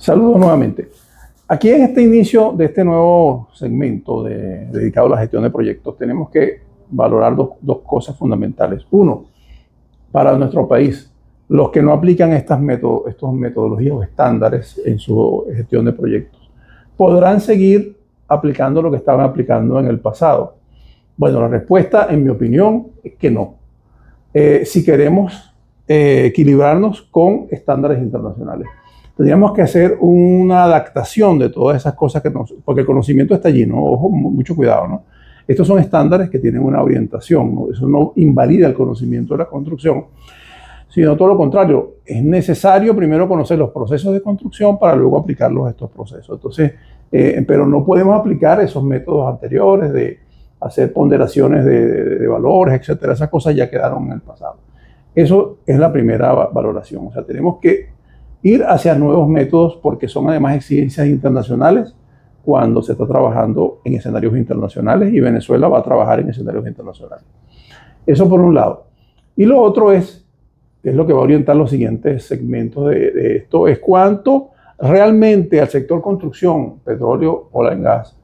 Saludos nuevamente. Aquí en este inicio de este nuevo segmento dedicado a la gestión de proyectos, tenemos que valorar dos cosas fundamentales. Uno, para nuestro país, los que no aplican estos metodologías o estándares en su gestión de proyectos, ¿podrán seguir aplicando lo que estaban aplicando en el pasado? Bueno, la respuesta, en mi opinión, es que no. Si queremos equilibrarnos con estándares internacionales, tendríamos que hacer una adaptación de todas esas cosas porque el conocimiento está allí, ¿no? Ojo, mucho cuidado, ¿no? Estos son estándares que tienen una orientación, ¿no? Eso no invalida el conocimiento de la construcción, sino todo lo contrario. Es necesario primero conocer los procesos de construcción para luego aplicarlos a estos procesos. Entonces, pero no podemos aplicar esos métodos anteriores de hacer ponderaciones de valores, etcétera. Esas cosas ya quedaron en el pasado. Eso es la primera valoración. O sea, tenemos que ir hacia nuevos métodos porque son además exigencias internacionales cuando se está trabajando en escenarios internacionales y Venezuela va a trabajar en escenarios internacionales. Eso por un lado. Y lo otro es lo que va a orientar los siguientes segmentos de esto, es cuánto realmente al sector construcción, petróleo, oil and gas,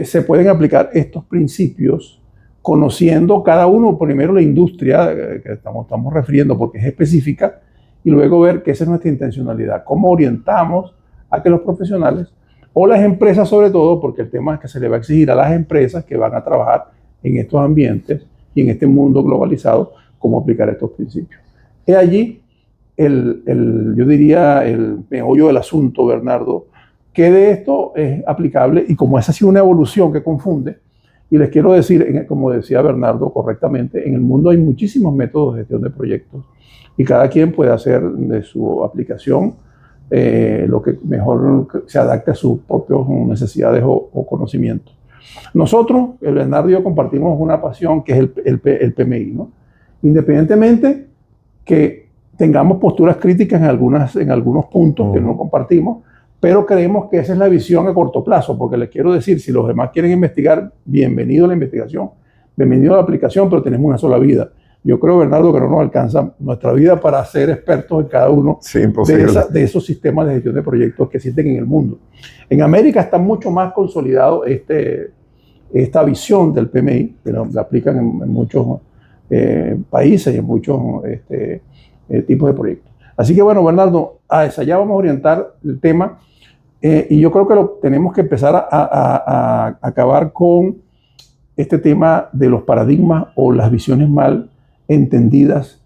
se pueden aplicar estos principios conociendo cada uno primero la industria que estamos refiriendo porque es específica y luego ver que esa es nuestra intencionalidad, cómo orientamos a que los profesionales o las empresas sobre todo, porque el tema es que se le va a exigir a las empresas que van a trabajar en estos ambientes y en este mundo globalizado, cómo aplicar estos principios. Es allí yo diría, el meollo del asunto, Bernardo, que de esto es aplicable y como esa ha sido una evolución que confunde, y les quiero decir, como decía Bernardo correctamente, en el mundo hay muchísimos métodos de gestión de proyectos y cada quien puede hacer de su aplicación lo que mejor se adapte a sus propias necesidades o conocimientos. Nosotros, el Bernardo y yo, compartimos una pasión que es el PMI, ¿no? Independientemente que tengamos posturas críticas en algunos puntos que no compartimos, pero creemos que esa es la visión a corto plazo, porque les quiero decir, si los demás quieren investigar, bienvenido a la investigación, bienvenido a la aplicación, pero tenemos una sola vida. Yo creo, Bernardo, que no nos alcanza nuestra vida para ser expertos en cada uno de esos sistemas de gestión de proyectos que existen en el mundo. En América está mucho más consolidado esta visión del PMI, que la aplican en muchos países y en muchos tipos de proyectos. Así que bueno, Bernardo, allá vamos a orientar el tema y yo creo que tenemos que empezar a acabar con este tema de los paradigmas o las visiones mal entendidas,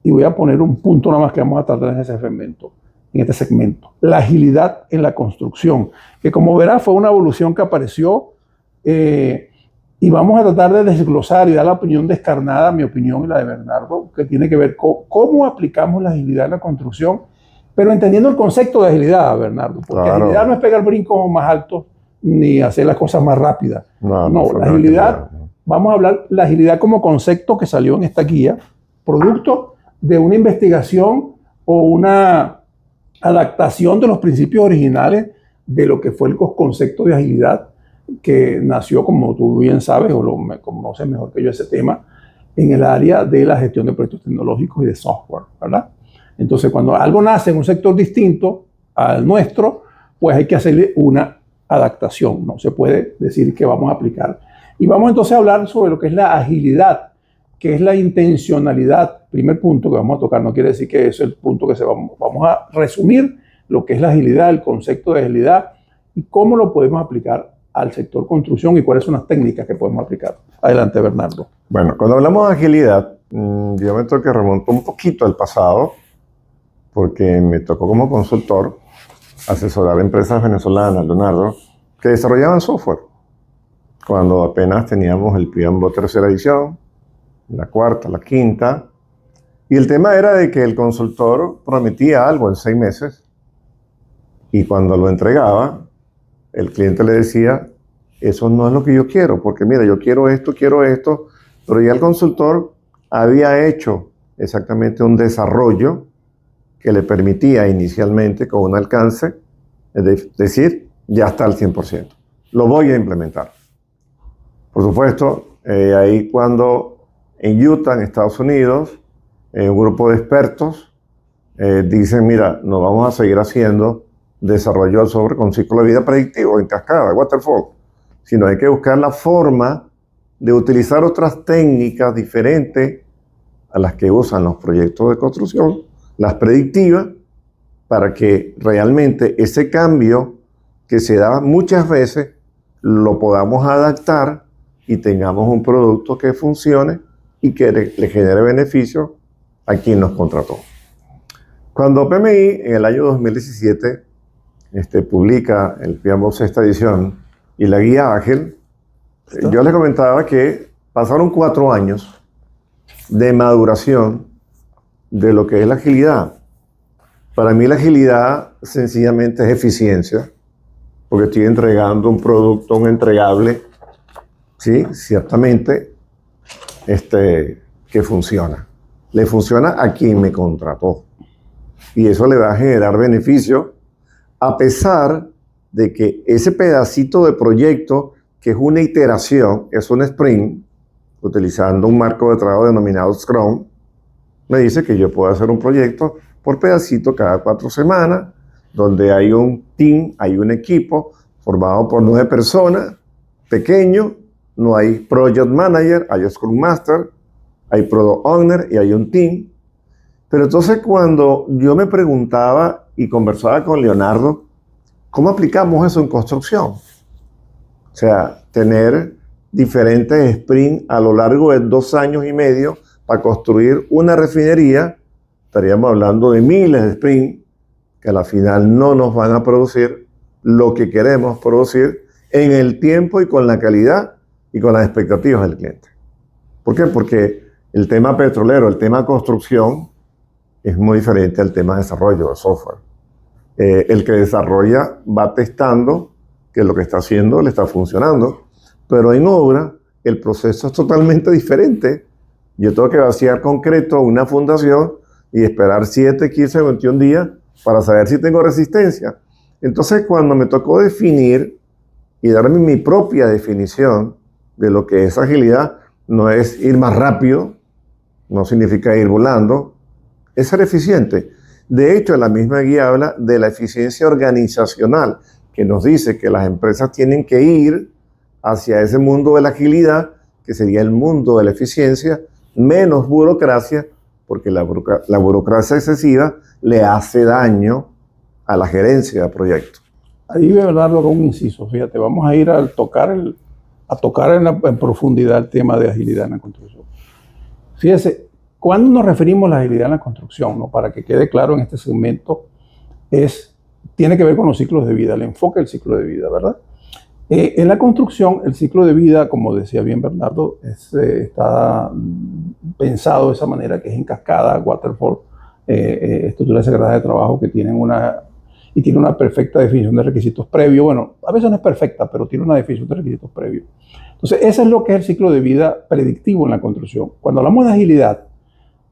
y voy a poner un punto nada más que vamos a tratar en este segmento. La agilidad en la construcción, que como verás fue una evolución que apareció y vamos a tratar de desglosar y dar la opinión descarnada, mi opinión y la de Bernardo, que tiene que ver con cómo aplicamos la agilidad en la construcción, pero entendiendo el concepto de agilidad, Bernardo, porque agilidad no es pegar brincos más altos ni hacer las cosas más rápidas. No, la agilidad, vamos a hablar de la agilidad como concepto que salió en esta guía, producto de una investigación o una adaptación de los principios originales de lo que fue el concepto de agilidad, que nació, como tú bien sabes, o lo conoces mejor que yo ese tema, en el área de la gestión de proyectos tecnológicos y de software, ¿verdad? Entonces, cuando algo nace en un sector distinto al nuestro, pues hay que hacerle una adaptación, no se puede decir que vamos a aplicar. Y vamos entonces a hablar sobre lo que es la agilidad, que es la intencionalidad. Primer punto que vamos a tocar, no quiere decir que ese es el punto que vamos a resumir lo que es la agilidad, el concepto de agilidad y cómo lo podemos aplicar al sector construcción y cuáles son las técnicas que podemos aplicar. Adelante, Bernardo. Bueno, cuando hablamos de agilidad, yo me tengo que remontar un poquito al pasado, porque me tocó como consultor asesorar empresas venezolanas, Leonardo, que desarrollaban software. Cuando apenas teníamos el PMBOK tercera edición, la cuarta, la quinta, y el tema era de que el consultor prometía algo en 6 meses y cuando lo entregaba, el cliente le decía, eso no es lo que yo quiero, porque mira, yo quiero esto, pero ya el consultor había hecho exactamente un desarrollo que le permitía inicialmente con un alcance, es decir, ya está al 100%. Lo voy a implementar. Por supuesto, ahí cuando en Utah, en Estados Unidos, un grupo de expertos dicen, mira, no vamos a seguir haciendo desarrolló el software con ciclo de vida predictivo, en cascada, waterfall, sino hay que buscar la forma de utilizar otras técnicas diferentes a las que usan los proyectos de construcción, las predictivas, para que realmente ese cambio que se da muchas veces lo podamos adaptar y tengamos un producto que funcione y que le genere beneficio a quien nos contrató. Cuando PMI en el año 2017 publica el PMBOK sexta edición y la guía ágil, yo les comentaba que pasaron 4 años de maduración de lo que es la agilidad. Para mí la agilidad sencillamente es eficiencia, porque estoy entregando un producto, un entregable, sí, ciertamente, que funciona. Le funciona a quien me contrató. Y eso le va a generar beneficio, a pesar de que ese pedacito de proyecto, que es una iteración, es un sprint, utilizando un marco de trabajo denominado Scrum, me dice que yo puedo hacer un proyecto por pedacito cada 4 semanas, donde hay un team, hay un equipo formado por 9 personas, pequeño, no hay project manager, hay Scrum Master, hay product owner y hay un team. Pero entonces cuando yo me preguntaba y conversaba con Leonardo, ¿cómo aplicamos eso en construcción? O sea, tener diferentes sprints a lo largo de 2 años y medio para construir una refinería, estaríamos hablando de miles de sprints que a la final no nos van a producir lo que queremos producir en el tiempo y con la calidad y con las expectativas del cliente. ¿Por qué? Porque el tema petrolero, el tema construcción, es muy diferente al tema de desarrollo de software. El que desarrolla va testando que lo que está haciendo le está funcionando, pero en obra el proceso es totalmente diferente. Yo tengo que vaciar concreto una fundación y esperar 7, 15, 21 días para saber si tengo resistencia. Entonces, cuando me tocó definir y darme mi propia definición de lo que es agilidad, no es ir más rápido, no significa ir volando, es ser eficiente. De hecho, la misma guía habla de la eficiencia organizacional, que nos dice que las empresas tienen que ir hacia ese mundo de la agilidad, que sería el mundo de la eficiencia, menos burocracia, porque la burocracia excesiva le hace daño a la gerencia de proyectos. Ahí voy a hablarlo con un inciso. Fíjate, vamos a ir a tocar en profundidad el tema de agilidad en la construcción. Fíjese, cuando nos referimos a la agilidad en la construcción, ¿no? Para que quede claro en este segmento, tiene que ver con los ciclos de vida, el enfoque del ciclo de vida, ¿verdad? En la construcción, el ciclo de vida, como decía bien Bernardo, está pensado de esa manera, que es en cascada, waterfall, estructuras sagradas de trabajo que tienen una perfecta definición de requisitos previos. Bueno, a veces no es perfecta, pero tiene una definición de requisitos previos. Entonces, ese es lo que es el ciclo de vida predictivo en la construcción. Cuando hablamos de agilidad,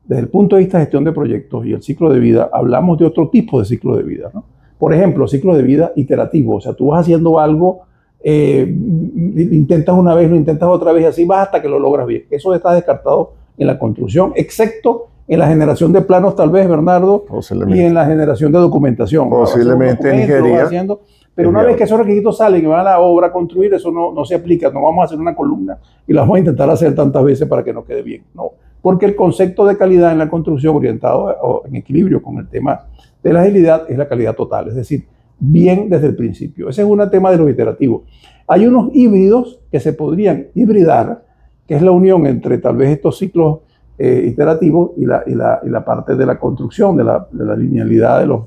desde el punto de vista de gestión de proyectos y el ciclo de vida, hablamos de otro tipo de ciclo de vida, ¿no? Por ejemplo, ciclo de vida iterativo. O sea, tú vas haciendo algo, intentas una vez, lo intentas otra vez y así vas hasta que lo logras bien. Eso está descartado en la construcción, excepto en la generación de planos, tal vez, Bernardo, y en la generación de documentación. Posiblemente en ingeniería. Pero una vez que esos requisitos salen y van a la obra a construir, eso no se aplica. No vamos a hacer una columna y la vamos a intentar hacer tantas veces para que nos quede bien. No, porque el concepto de calidad en la construcción, orientado en equilibrio con el tema de la agilidad, es la calidad total. Es decir, bien desde el principio. Ese es un tema de los iterativos. Hay unos híbridos que se podrían hibridar, que es la unión entre tal vez estos ciclos iterativos y la parte de la construcción, de la linealidad de los...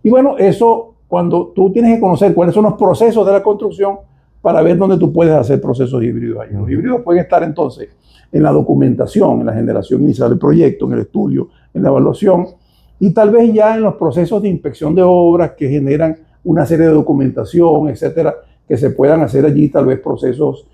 Y bueno, eso cuando tú tienes que conocer cuáles son los procesos de la construcción para ver dónde tú puedes hacer procesos híbridos ahí. Los híbridos pueden estar entonces en la documentación, en la generación inicial del proyecto, en el estudio, en la evaluación y tal vez ya en los procesos de inspección de obras que generan una serie de documentación, etcétera, que se puedan hacer allí tal vez procesos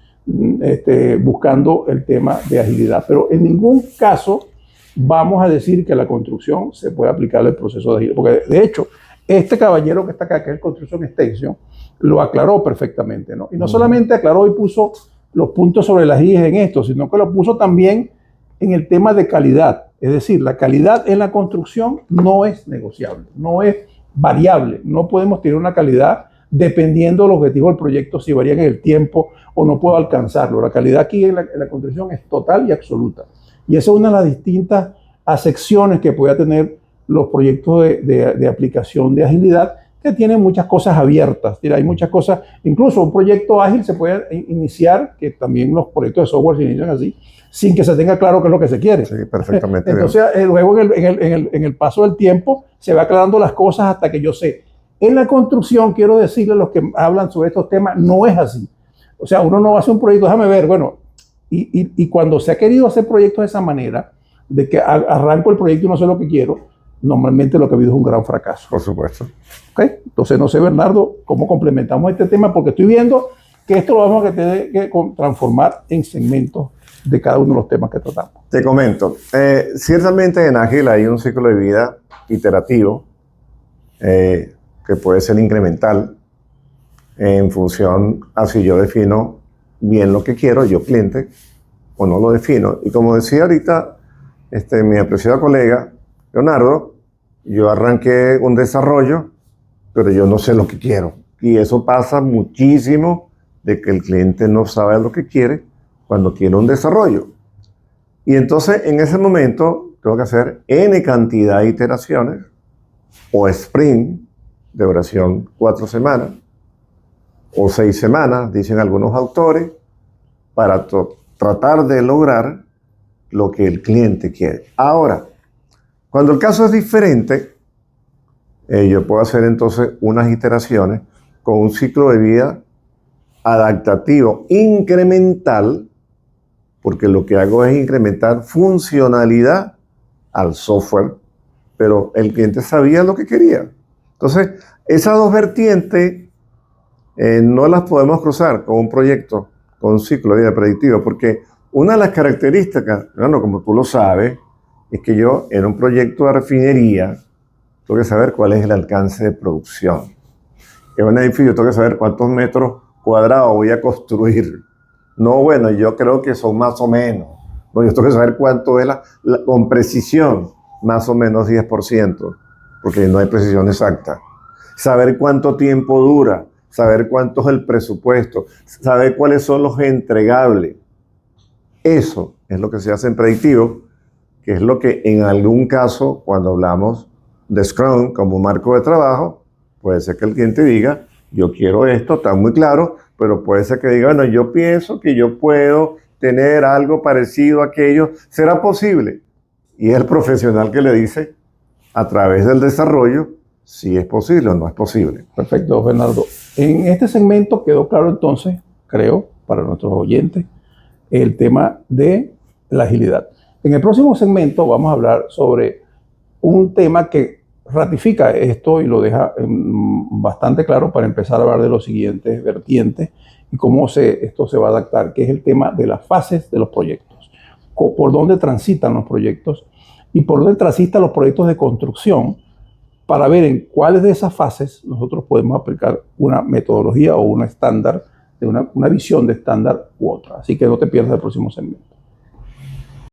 buscando el tema de agilidad. Pero en ningún caso vamos a decir que a la construcción se puede aplicar el proceso de agilidad, porque de hecho este caballero que está acá, que es Construction Extension, lo aclaró perfectamente, ¿no? Y no solamente aclaró y puso los puntos sobre las IES en esto, sino que lo puso también en el tema de calidad. Es decir, la calidad en la construcción no es negociable, no es variable. No podemos tener una calidad dependiendo del objetivo del proyecto, si varía en el tiempo o no puedo alcanzarlo. La calidad aquí en la construcción es total y absoluta. Y esa es una de las distintas acepciones que pueda tener los proyectos de aplicación de agilidad, que tienen muchas cosas abiertas. Hay muchas cosas, incluso un proyecto ágil se puede iniciar, que también los proyectos de software se inician así, sin que se tenga claro qué es lo que se quiere. Sí, perfectamente. Entonces, luego en el paso del tiempo se va aclarando las cosas hasta que yo sé. En la construcción, quiero decirle a los que hablan sobre estos temas, no es así. O sea, uno no va a hacer un proyecto, déjame ver, bueno, y cuando se ha querido hacer proyectos de esa manera, de que arranco el proyecto y no sé lo que quiero, normalmente lo que ha habido es un gran fracaso. Por supuesto. ¿Okay? Entonces, no sé, Bernardo, cómo complementamos este tema, porque estoy viendo que esto lo vamos a tener que transformar en segmentos de cada uno de los temas que tratamos. Te comento, ciertamente en Ágil hay un ciclo de vida iterativo que puede ser incremental en función a si yo defino bien lo que quiero, yo cliente, o no lo defino. Y como decía ahorita mi apreciado colega Leonardo, yo arranqué un desarrollo, pero yo no sé lo que quiero. Y eso pasa muchísimo, de que el cliente no sabe lo que quiere cuando quiere un desarrollo. Y entonces en ese momento tengo que hacer N cantidad de iteraciones o sprint de duración 4 semanas o 6 semanas, dicen algunos autores, para tratar de lograr lo que el cliente quiere. Ahora, cuando el caso es diferente, yo puedo hacer entonces unas iteraciones con un ciclo de vida adaptativo incremental, porque lo que hago es incrementar funcionalidad al software, pero el cliente sabía lo que quería. Entonces, esas dos vertientes no las podemos cruzar con un proyecto, con un ciclo de vida predictivo, porque una de las características, bueno, como tú lo sabes, es que yo en un proyecto de refinería tengo que saber cuál es el alcance de producción. En un edificio tengo que saber cuántos metros cuadrados voy a construir. No, bueno, yo creo que son más o menos. No, yo tengo que saber cuánto es con precisión, más o menos 10%, porque no hay precisión exacta. Saber cuánto tiempo dura, saber cuánto es el presupuesto, saber cuáles son los entregables. Eso es lo que se hace en predictivo, que es lo que en algún caso, cuando hablamos de Scrum como marco de trabajo, puede ser que el cliente diga, yo quiero esto, está muy claro, pero puede ser que diga, bueno, yo pienso que yo puedo tener algo parecido a aquello, ¿será posible? Y es el profesional que le dice, a través del desarrollo, si es posible o no es posible. Perfecto, Bernardo. En este segmento quedó claro entonces, creo, para nuestros oyentes, el tema de la agilidad. En el próximo segmento vamos a hablar sobre un tema que ratifica esto y lo deja bastante claro para empezar a hablar de los siguientes vertientes y cómo esto se va a adaptar, que es el tema de las fases de los proyectos, por dónde transitan los proyectos y por dónde transitan los proyectos de construcción, para ver en cuáles de esas fases nosotros podemos aplicar una metodología o una estándar, una visión de estándar u otra. Así que no te pierdas el próximo segmento.